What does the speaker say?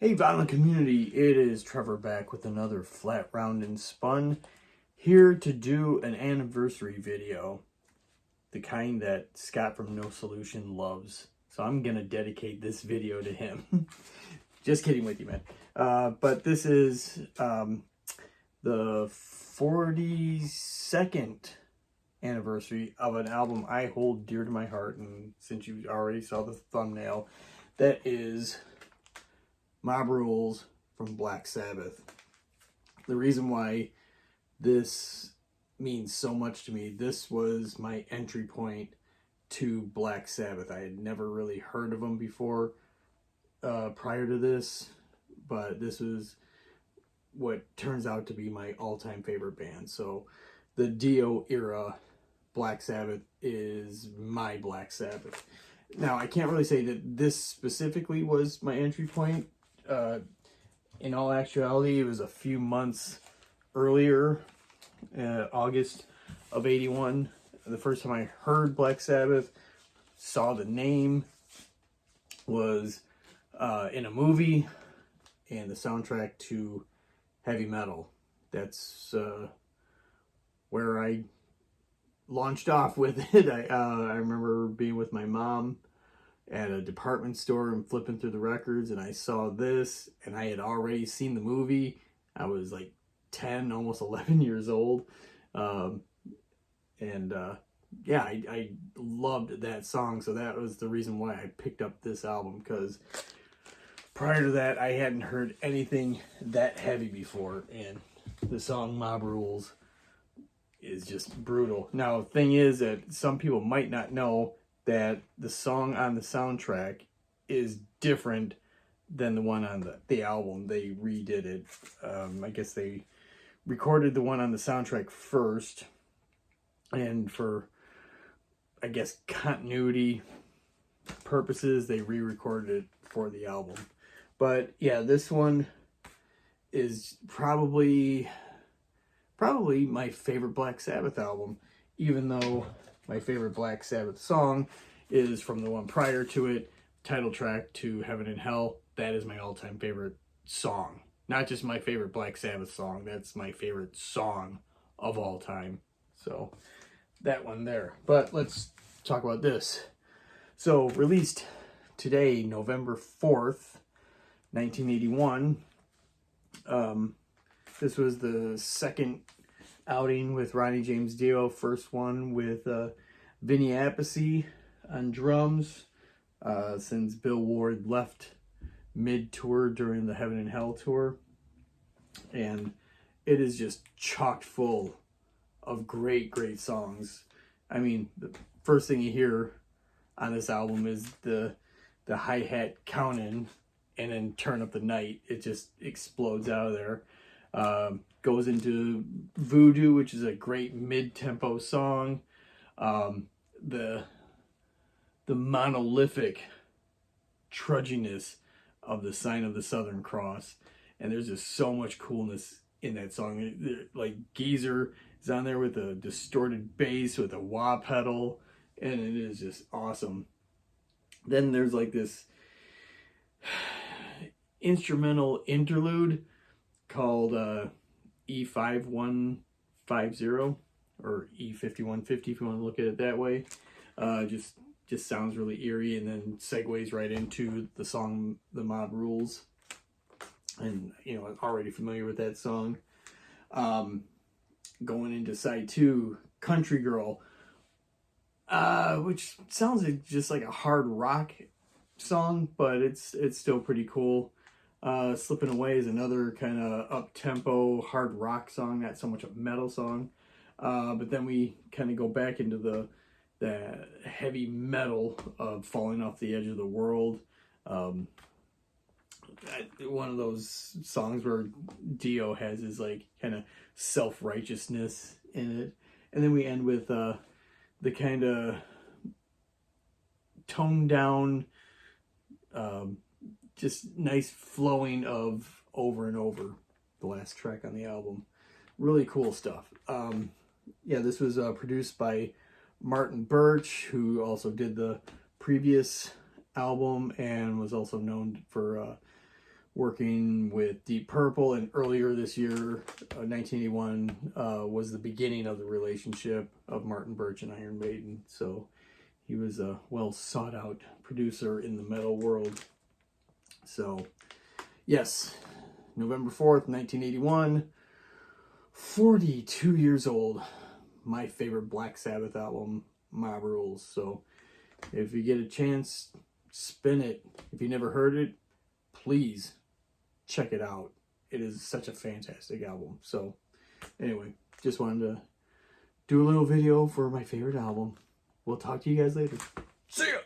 Hey violent community, it is Trevor back with another Flat Round and Spun, here to do an anniversary video, the kind that Scott from No Solution loves. So I'm going to dedicate this video to him. Just kidding with you, man. But this is the 42nd anniversary of an album I hold dear to my heart, and since you already saw the thumbnail, that is Mob Rules from Black Sabbath. The reason why this means so much to me, this was my entry point to Black Sabbath. I had never really heard of them before prior to this, but this was what turns out to be my all-time favorite band. So the Dio era Black Sabbath is my Black Sabbath. Now, I can't really say that this specifically was my entry point. In all actuality, it was a few months earlier, August of '81. The first time I heard Black Sabbath, saw the name, was in a movie and the soundtrack to Heavy Metal. That's where I launched off with it. I remember being with my mom at a department store and flipping through the records, and I saw this, and I had already seen the movie. I was like 10, almost 11 years old. Yeah, I loved that song, so that was the reason why I picked up this album, because prior to that, I hadn't heard anything that heavy before, and the song Mob Rules is just brutal. Now, the thing is that some people might not know that the song on the soundtrack is different than the one on the album. They redid it. I guess they recorded the one on the soundtrack first, and for, I guess, continuity purposes, they re-recorded it for the album. But yeah, this one is probably my favorite Black Sabbath album, even though my favorite Black Sabbath song is from the one prior to it, title track to Heaven and Hell. That is my all-time favorite song. Not just my favorite Black Sabbath song, that's my favorite song of all time. So, that one there. But let's talk about this. So, released today, November 4th, 1981. This was the second outing with Ronnie James Dio. First one with Vinny Appice on drums, since Bill Ward left mid-tour during the Heaven and Hell tour. And it is just chock full of great songs. I mean, the first thing you hear on this album is the hi-hat count-in, and then Turn Up the Night. It just explodes out of there. Goes into Voodoo, which is a great mid-tempo song. The monolithic trudginess of the Sign of the Southern Cross, and there's just so much coolness in that song. Like, Geezer is on there with a distorted bass with a wah pedal, and it is just awesome. Then there's like this instrumental interlude called E5150 or E5150 if you want to look at it that way. Just sounds really eerie, and then segues right into the song The Mob Rules. And, you know, I'm already familiar with that song. Going into side 2, Country Girl, which sounds just like a hard rock song, but it's still pretty cool. Slipping Away is another kind of up-tempo hard rock song, not so much a metal song. But then we kind of go back into the heavy metal of Falling Off the Edge of the World. One of those songs where Dio has his like kind of self-righteousness in it. And then we end with the kind of toned down, just nice flowing of Over and Over, the last track on the album. Really cool stuff. Yeah, this was produced by Martin Birch, who also did the previous album and was also known for working with Deep Purple, and earlier this year, 1981, was the beginning of the relationship of Martin Birch and Iron Maiden. So he was a well sought out producer in the metal world. So yes, November 4th, 1981, 42 years old. My favorite Black Sabbath album, Mob Rules. So if you get a chance, spin it. If you never heard it, please check it out. It is such a fantastic album. So anyway, just wanted to do a little video for my favorite album. We'll talk to you guys later. See ya!